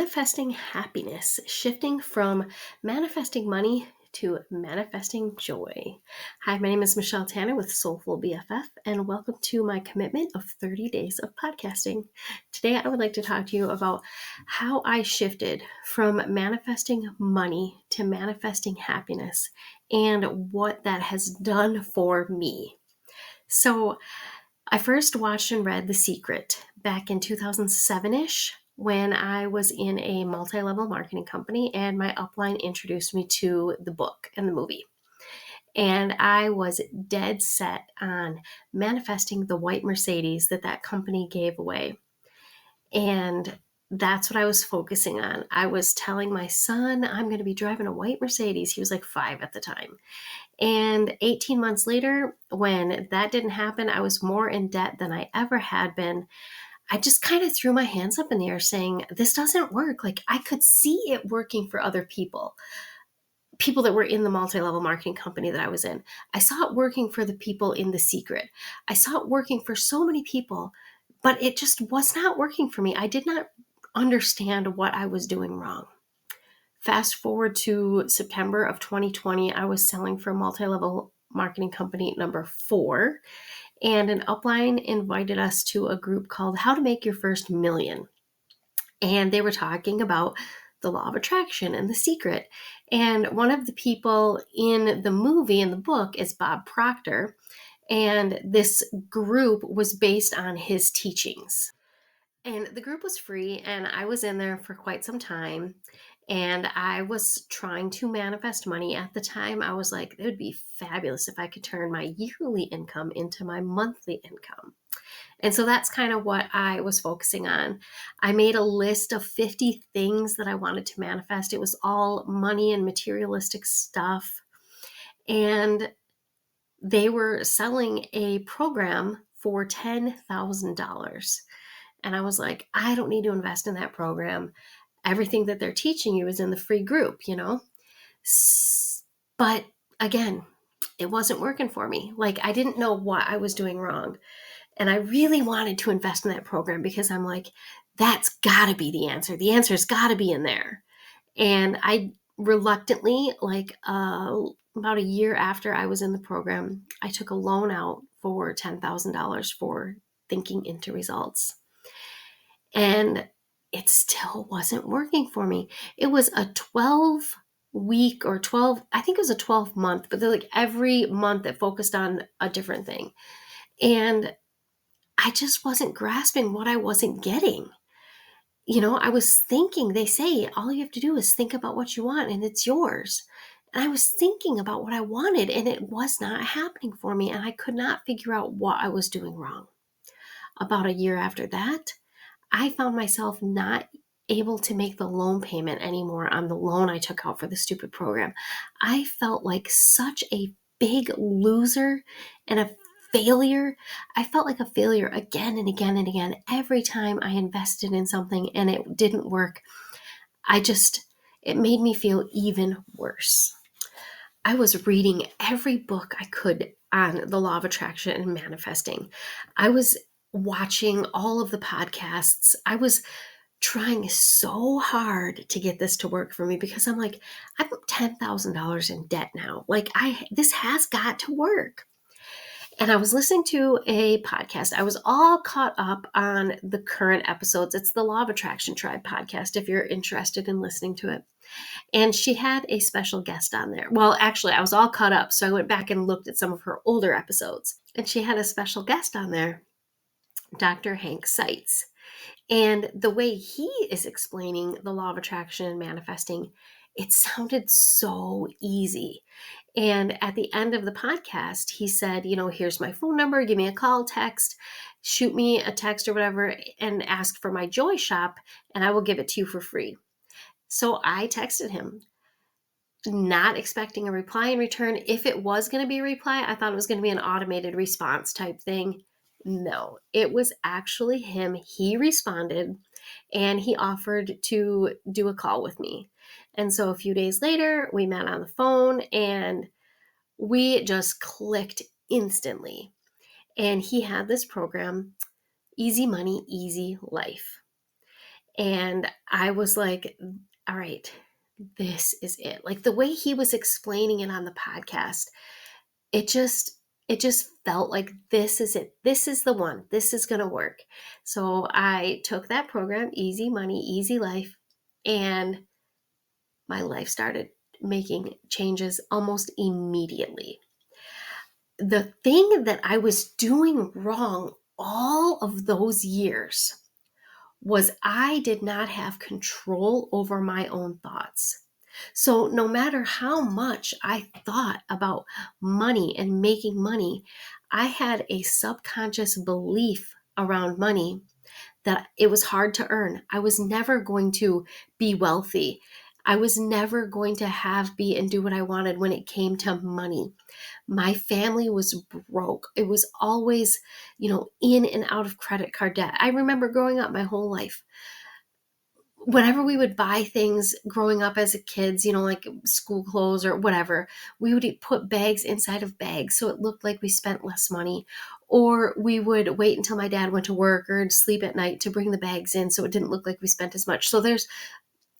Manifesting happiness, shifting from manifesting money to manifesting joy. Hi, my name is Michelle Tanner with Soulful BFF, and welcome to my commitment of 30 days of podcasting. Today, I would like to talk to you about how I shifted from manifesting money to manifesting happiness and what that has done for me. So, I first watched and read The Secret back in 2007-ish when I was in a multi-level marketing company and my upline introduced me to the book and the movie. And I was dead set on manifesting the white Mercedes that company gave away. And that's what I was focusing on. I was telling my son, I'm going to be driving a white Mercedes. He was like 5 at the time. And 18 months later, when that didn't happen, I was more in debt than I ever had been. I just kind of threw my hands up in the air saying, this doesn't work. Like, I could see it working for other people that were in the multi-level marketing company that I was in. I saw it working for the people in The Secret. I saw it working for so many people, but it just was not working for me. I did not understand what I was doing wrong. Fast forward to September of 2020, I was selling for multi-level marketing company number 4, and an upline invited us to a group called How to Make Your First Million. And they were talking about the law of attraction and The Secret. And one of the people in the movie, in the book, is Bob Proctor. And this group was based on his teachings. And the group was free, and I was in there for quite some time. And I was trying to manifest money. At the time, I was like, it would be fabulous if I could turn my yearly income into my monthly income. And so that's kind of what I was focusing on. I made a list of 50 things that I wanted to manifest. It was all money and materialistic stuff. And they were selling a program for $10,000. And I was like, I don't need to invest in that program. Everything that they're teaching you is in the free group, you know? But again, it wasn't working for me. Like, I didn't know what I was doing wrong. And I really wanted to invest in that program because I'm like, that's got to be the answer. The answer's got to be in there. And I reluctantly, about a year after I was in the program, I took a loan out for $10,000 for Thinking into Results. And it still wasn't working for me. It was a 12-week or 12, I think it was a 12-month, but like every month it focused on a different thing. And I just wasn't grasping what I wasn't getting. You know, I was thinking, they say all you have to do is think about what you want and it's yours. And I was thinking about what I wanted and it was not happening for me. And I could not figure out what I was doing wrong. About a year after that, I found myself not able to make the loan payment anymore on the loan I took out for the stupid program. I felt like such a big loser and a failure. I felt like a failure again and again and again. Every time I invested in something and it didn't work, it made me feel even worse. I was reading every book I could on the law of attraction and manifesting. I was watching all of the podcasts. I was trying so hard to get this to work for me because I'm like, I'm $10,000 in debt now. Like, this has got to work. And I was listening to a podcast. I was all caught up on the current episodes. It's the Law of Attraction Tribe podcast, if you're interested in listening to it. And she had a special guest on there. Well, actually, I was all caught up. So I went back and looked at some of her older episodes. And she had a special guest on there, Dr. Hank Seitz. And the way he is explaining the law of attraction and manifesting, it sounded so easy. And at the end of the podcast, he said, here's my phone number, give me a call, text, shoot me a text or whatever, and ask for my Joy Shop, and I will give it to you for free. So I texted him, not expecting a reply in return. If it was going to be a reply, I thought it was going to be an automated response type thing. No, it was actually him. He responded and he offered to do a call with me. And so a few days later, we met on the phone and we just clicked instantly. And he had this program, Easy Money, Easy Life. And I was like, all right, this is it. Like the way he was explaining it on the podcast, it just it just felt like this is it. This is the one. This is going to work. So I took that program, Easy Money, Easy Life, and my life started making changes almost immediately. The thing that I was doing wrong all of those years was I did not have control over my own thoughts. So, no matter how much I thought about money and making money, I had a subconscious belief around money that it was hard to earn. I was never going to be wealthy. I was never going to be and do what I wanted when it came to money. My family was broke. It was always, in and out of credit card debt. I remember growing up my whole life. Whenever we would buy things growing up as a kids, like school clothes or whatever, we would put bags inside of bags so it looked like we spent less money. Or we would wait until my dad went to work or sleep at night to bring the bags in so it didn't look like we spent as much. So there's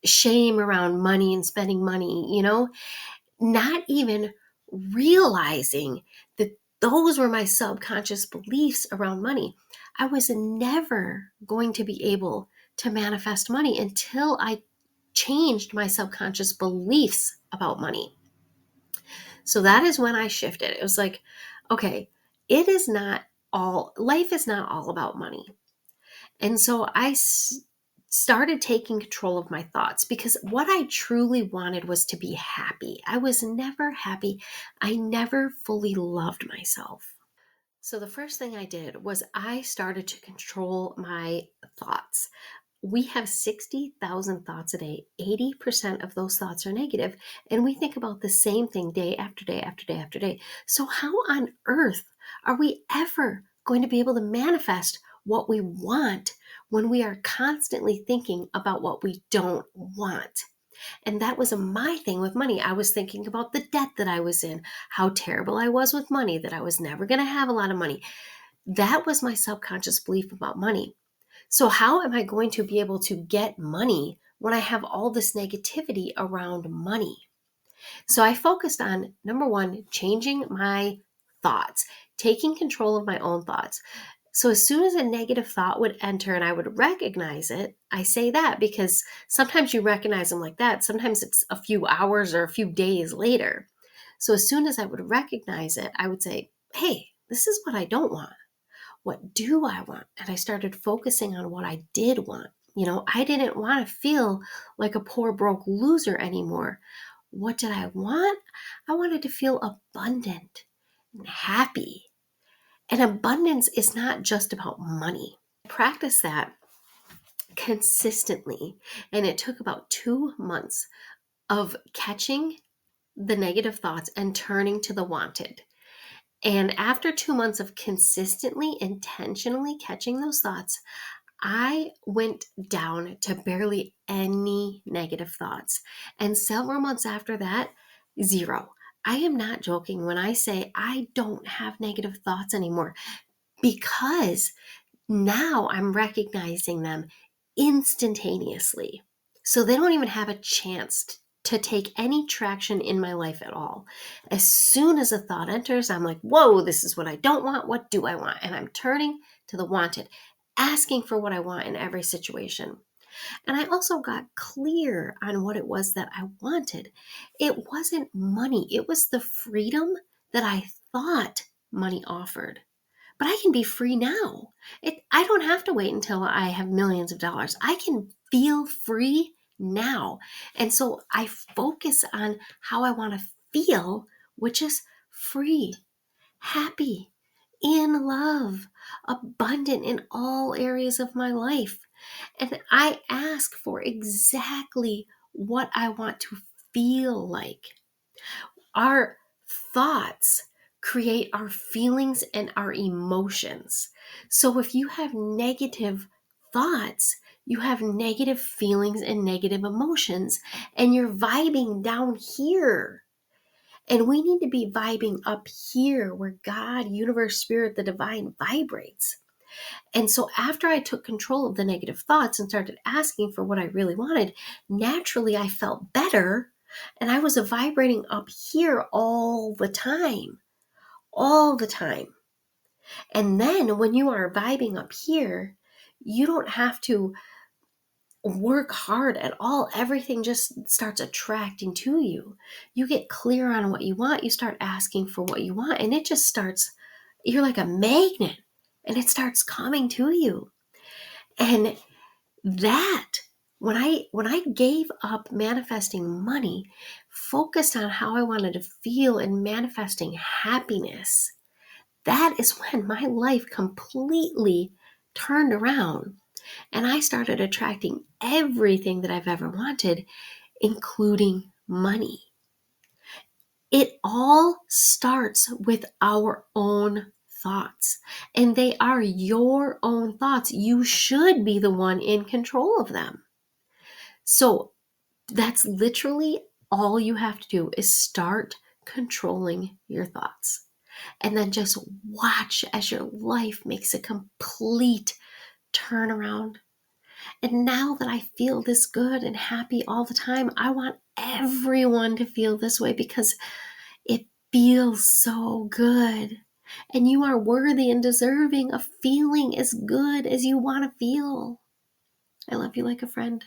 shame around money and spending money, not even realizing that those were my subconscious beliefs around money. I was never going to be able to manifest money until I changed my subconscious beliefs about money. So that is when I shifted. It was like, okay, life is not all about money. And so I started taking control of my thoughts because what I truly wanted was to be happy. I was never happy. I never fully loved myself. So the first thing I did was I started to control my thoughts. We have 60,000 thoughts a day. 80% of those thoughts are negative, and we think about the same thing day after day after day after day. So, how on earth are we ever going to be able to manifest what we want when we are constantly thinking about what we don't want? And that was my thing with money. I was thinking about the debt that I was in, how terrible I was with money, that I was never going to have a lot of money. That was my subconscious belief about money. So, how am I going to be able to get money when I have all this negativity around money? So, I focused on number one, changing my thoughts, taking control of my own thoughts. So, as soon as a negative thought would enter and I would recognize it, I say that because sometimes you recognize them like that. Sometimes it's a few hours or a few days later. So, as soon as I would recognize it, I would say, hey, this is what I don't want. What do I want? And I started focusing on what I did want. I didn't want to feel like a poor, broke loser anymore. What did I want? I wanted to feel abundant and happy. And abundance is not just about money. I practiced that consistently, and it took about 2 months of catching the negative thoughts and turning to the wanted. And after 2 months of consistently, intentionally catching those thoughts, I went down to barely any negative thoughts. And several months after that, zero. I am not joking when I say I don't have negative thoughts anymore because now I'm recognizing them instantaneously. So they don't even have a chance to take any traction in my life at all. As soon as a thought enters, I'm like, whoa, this is what I don't want. What do I want? And I'm turning to the wanted, asking for what I want in every situation. And I also got clear on what it was that I wanted. It wasn't money, it was the freedom that I thought money offered. But I can be free now. I don't have to wait until I have millions of dollars. I can feel free now. And so I focus on how I want to feel, which is free, happy, in love, abundant in all areas of my life. And I ask for exactly what I want to feel like. Our thoughts create our feelings and our emotions. So if you have negative thoughts, you have negative feelings and negative emotions, and you're vibing down here. And we need to be vibing up here where God, universe, spirit, the divine vibrates. And so after I took control of the negative thoughts and started asking for what I really wanted, naturally I felt better and I was vibrating up here all the time, all the time. And then when you are vibing up here, you don't have to work hard at all. Everything just starts attracting to you. You get clear on what you want. You start asking for what you want, and it just starts, you're like a magnet, and it starts coming to you. And that, when I gave up manifesting money, focused on how I wanted to feel and manifesting happiness, that is when my life completely turned around. And I started attracting everything that I've ever wanted, including money. It all starts with our own thoughts, and they are your own thoughts. You should be the one in control of them. So that's literally all you have to do is start controlling your thoughts. And then just watch as your life makes a complete turnaround. And now that I feel this good and happy all the time, I want everyone to feel this way because it feels so good. And you are worthy and deserving of feeling as good as you want to feel. I love you like a friend.